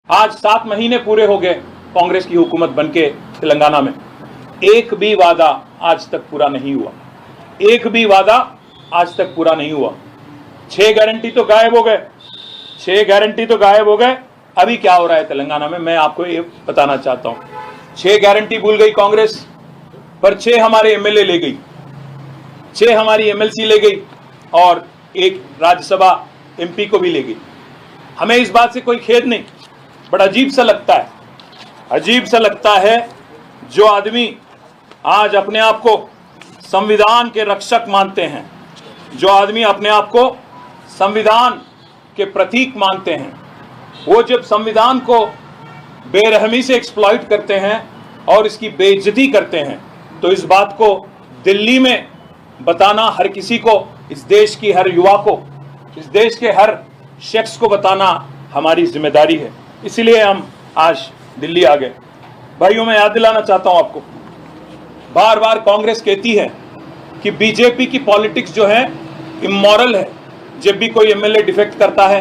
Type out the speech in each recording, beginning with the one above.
आज 7 महीने पूरे हो गए कांग्रेस की हुकूमत बनके तेलंगाना में, एक भी वादा आज तक पूरा नहीं हुआ। एक भी वादा आज तक पूरा नहीं हुआ। 6 गारंटी तो गायब हो गए, 6 गारंटी तो गायब हो गए। अभी क्या हो रहा है तेलंगाना में, मैं आपको ये बताना चाहता हूं। 6 गारंटी भूल गई कांग्रेस, पर 6 हमारे एमएलए ले गई, 6 हमारी एमएलसी ले गई और एक राज्यसभा एमपी को भी ले गई। हमें इस बात से कोई खेद नहीं। बड़ा अजीब सा लगता है, अजीब सा लगता है जो आदमी आज अपने आप को संविधान के रक्षक मानते हैं, जो आदमी अपने आप को संविधान के प्रतीक मानते हैं, वो जब संविधान को बेरहमी से एक्सप्लॉइट करते हैं और इसकी बेइज्जती करते हैं, तो इस बात को दिल्ली में बताना हर किसी को, इस देश की हर युवा को, इस देश के हर शख्स को बताना हमारी जिम्मेदारी है। इसीलिए हम आज दिल्ली आ गए। भाइयों, मैं याद दिलाना चाहता हूं आपको, बार बार कांग्रेस कहती है कि बीजेपी की पॉलिटिक्स जो है इमोरल है। जब भी कोई एमएलए डिफेक्ट करता है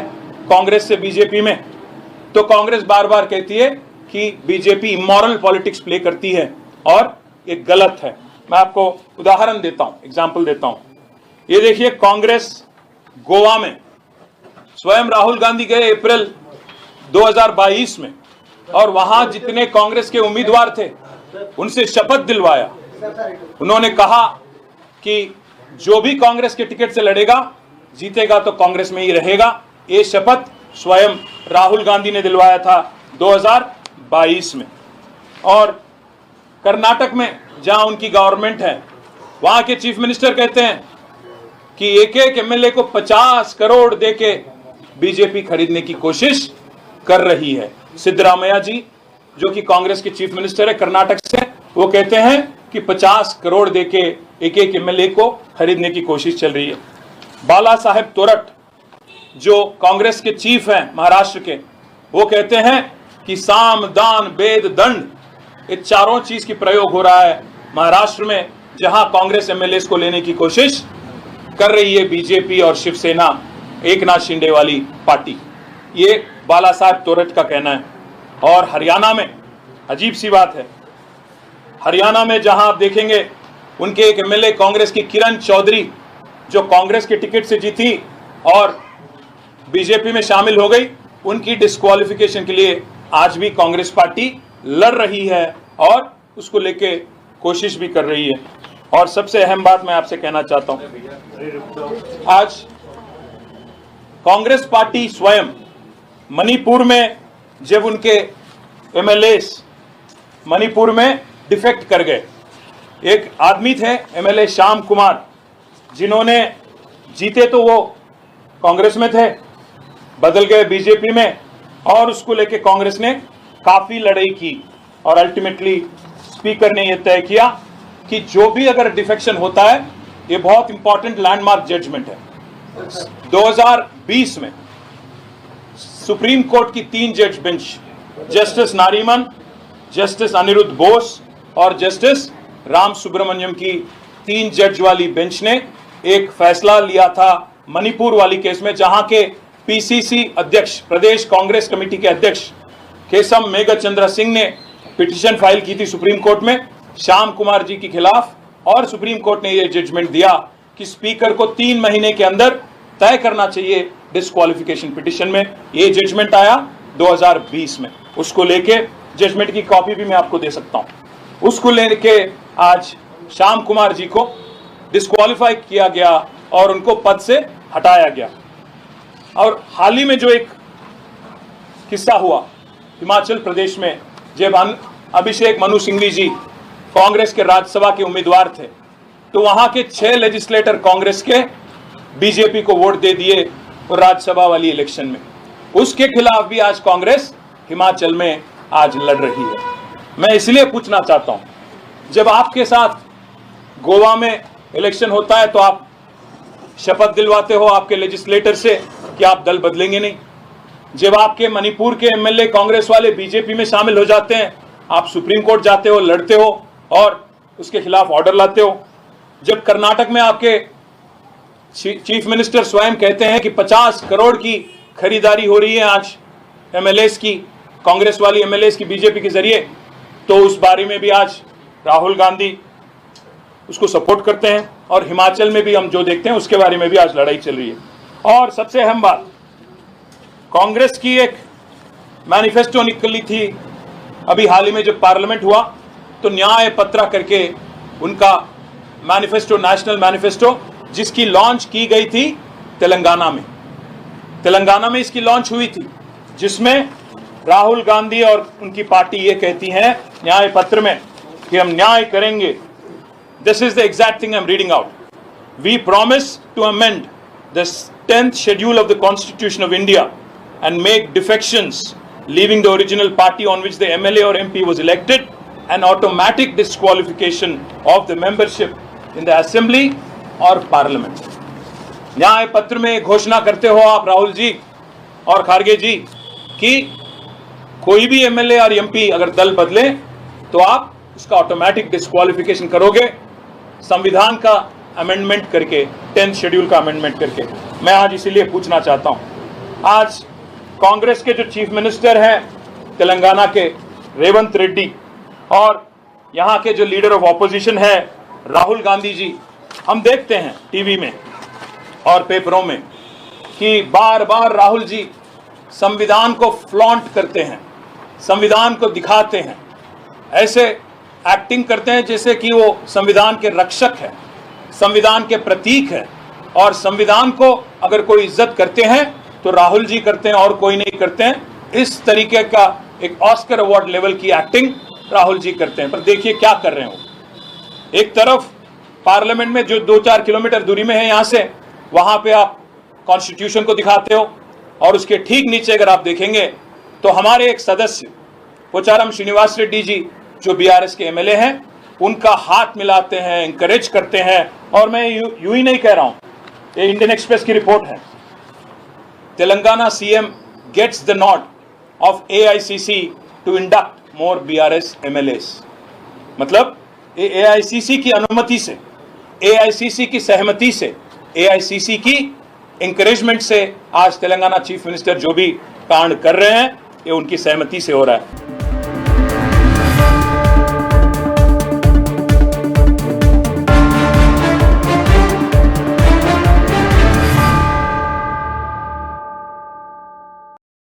कांग्रेस से बीजेपी में, तो कांग्रेस बार बार कहती है कि बीजेपी इमोरल पॉलिटिक्स प्ले करती है और ये गलत है। मैं आपको उदाहरण देता हूं, एग्जाम्पल देता हूं। ये देखिए, कांग्रेस गोवा में स्वयं राहुल गांधी गए अप्रैल 2022 में, और वहां जितने कांग्रेस के उम्मीदवार थे उनसे शपथ दिलवाया। उन्होंने कहा कि जो भी कांग्रेस के टिकट से लड़ेगा जीतेगा तो कांग्रेस में ही रहेगा। ये शपथ स्वयं राहुल गांधी ने दिलवाया था 2022 में। और कर्नाटक में जहां उनकी गवर्नमेंट है, वहां के चीफ मिनिस्टर कहते हैं कि एक एक एमएलए को 50 करोड़ देके बीजेपी खरीदने की कोशिश कर रही है। सिद्धरामैया जी, जो कि कांग्रेस के चीफ मिनिस्टर है कर्नाटक से, वो कहते हैं कि 50 करोड़ देके एक एक एमएलए को खरीदने की कोशिश चल रही है। बाला साहेब तोरट, जो कांग्रेस के चीफ हैं महाराष्ट्र के, वो कहते हैं कि साम दान भेद दंड, ये चारों चीज की प्रयोग हो रहा है महाराष्ट्र में, जहां कांग्रेस एमएलए को लेने की कोशिश कर रही है बीजेपी और शिवसेना, एकनाथ शिंदे वाली पार्टी। ये बाला साहब तोरट का कहना है। और हरियाणा में अजीब सी बात है, हरियाणा में जहां आप देखेंगे उनके एक एमएलए कांग्रेस की किरण चौधरी, जो कांग्रेस के टिकट से जीती और बीजेपी में शामिल हो गई, उनकी डिस्क्वालिफिकेशन के लिए आज भी कांग्रेस पार्टी लड़ रही है और उसको लेके कोशिश भी कर रही है। और सबसे अहम बात मैं आपसे कहना चाहता हूं, आज कांग्रेस पार्टी स्वयं मणिपुर में जब उनके एमएलए मणिपुर में डिफेक्ट कर गए, एक आदमी थे एमएलए श्याम कुमार, जिन्होंने जीते तो वो कांग्रेस में थे, बदल गए बीजेपी में, और उसको लेके कांग्रेस ने काफी लड़ाई की और अल्टीमेटली स्पीकर ने यह तय किया कि जो भी अगर डिफेक्शन होता है, ये बहुत इंपॉर्टेंट लैंडमार्क जजमेंट है। 2020 में सुप्रीम कोर्ट की 3 जज bench, justice Nariman, justice Aniruddha Bose और जस्टिस राम सुब्रमण्यम की 3 जज वाली बेंच ने एक फैसला लिया था मणिपुर वाली केस में, जहां के पीसीसी अध्यक्ष, प्रदेश कांग्रेस कमेटी के अध्यक्ष केशव मेघचंद्र सिंह ने पिटीशन फाइल की थी सुप्रीम कोर्ट में श्याम कुमार जी के खिलाफ, और सुप्रीम कोर्ट ने यह जजमेंट दिया कि स्पीकर को 3 महीने के अंदर तय करना चाहिए डिस्क्वालिफिकेशन पिटीशन में। ये जजमेंट आया 2020 में। उसको लेके जजमेंट की कॉपी भी मैं आपको दे सकता हूं। उसको लेके आज श्याम कुमार जी को डिस्क्वालीफाई किया गया और उनको पद से हटाया गया। और हाल ही में जो एक किस्सा हुआ हिमाचल प्रदेश में, जब अभिषेक मनु सिंघवी जी कांग्रेस के राज्यसभा के उम्मीदवार थे, तो वहां के 6 लेजिस्लेटर कांग्रेस के बीजेपी को वोट दे दिए और राज्यसभा वाली इलेक्शन में। उसके खिलाफ भी आज कांग्रेस हिमाचल में आज लड़ रही है। मैं इसलिए पूछना चाहता हूं, जब आपके साथ गोवा में इलेक्शन होता है तो आप शपथ दिलवाते हो आपके लेजिस्लेटर से कि आप दल बदलेंगे नहीं। जब आपके मणिपुर के एमएलए कांग्रेस वाले बीजेपी में शामिल हो जाते हैं, आप सुप्रीम कोर्ट जाते हो, लड़ते हो और उसके खिलाफ ऑर्डर लाते हो। जब कर्नाटक में आपके चीफ मिनिस्टर स्वयं कहते हैं कि 50 करोड़ की खरीदारी हो रही है आज एमएलएस की, कांग्रेस वाली एमएलएस की बीजेपी के जरिए, तो उस बारे में भी आज राहुल गांधी उसको सपोर्ट करते हैं, और हिमाचल में भी हम जो देखते हैं उसके बारे में भी आज लड़ाई चल रही है। और सबसे अहम बात, कांग्रेस की एक मैनिफेस्टो निकली थी अभी हाल ही में जब पार्लियामेंट हुआ, तो न्याय पत्र करके उनका मैनिफेस्टो, नेशनल मैनिफेस्टो, जिसकी लॉन्च की गई थी तेलंगाना में इसकी लॉन्च हुई थी, जिसमें राहुल गांधी और उनकी पार्टी ये कहती है न्याय पत्र में कि हम न्याय करेंगे। This is the exact thing I'm reading out. We promise to amend the 10th schedule of the Constitution of India and make defections, leaving the original party on which the MLA or MP was elected, an automatic disqualification of the membership in the Assembly or Parliament. न्याय पत्र में घोषणा करते हो आप राहुल जी और खारगे जी कि कोई भी एमएलए और एमपी अगर दल बदले तो आप उसका ऑटोमेटिक डिस्क्वालिफिकेशन करोगे, संविधान का अमेंडमेंट करके, 10th शेड्यूल का अमेंडमेंट करके। मैं आज इसीलिए पूछना चाहता हूं, आज कांग्रेस के जो चीफ मिनिस्टर हैं तेलंगाना के रेवंत रेड्डी, और यहां के जो लीडर ऑफ ऑपोजिशन है राहुल गांधी जी, हम देखते हैं टीवी में और पेपरों में कि बार बार राहुल जी संविधान को फ्लॉन्ट करते हैं, संविधान को दिखाते हैं, ऐसे एक्टिंग करते हैं जैसे कि वो संविधान के रक्षक है, संविधान के प्रतीक है, और संविधान को अगर कोई इज्जत करते हैं तो राहुल जी करते हैं और कोई नहीं करते हैं। इस तरीके का एक ऑस्कर अवार्ड लेवल की एक्टिंग राहुल जी करते हैं। पर देखिए क्या कर रहे हो, एक तरफ पार्लियामेंट में जो 2-4 किलोमीटर दूरी में है यहाँ से, वहां पे आप कॉन्स्टिट्यूशन को दिखाते हो, और उसके ठीक नीचे अगर आप देखेंगे तो हमारे एक सदस्य पोचारम श्रीनिवास रेड्डी जी जो बीआरएस के एमएलए हैं, उनका हाथ मिलाते हैं, इंकरेज करते हैं। और मैं यूं ही नहीं कह रहा हूं, ये इंडियन एक्सप्रेस की रिपोर्ट है, Telangana CM gets the nod of AICC to induct more BRS MLAs. मतलब ये एआईसीसी की अनुमति से, एआईसीसी की सहमति से, एआईसीसी की इंकरेजमेंट से आज तेलंगाना चीफ मिनिस्टर जो भी कांड कर रहे हैं ये उनकी सहमति से हो रहा है।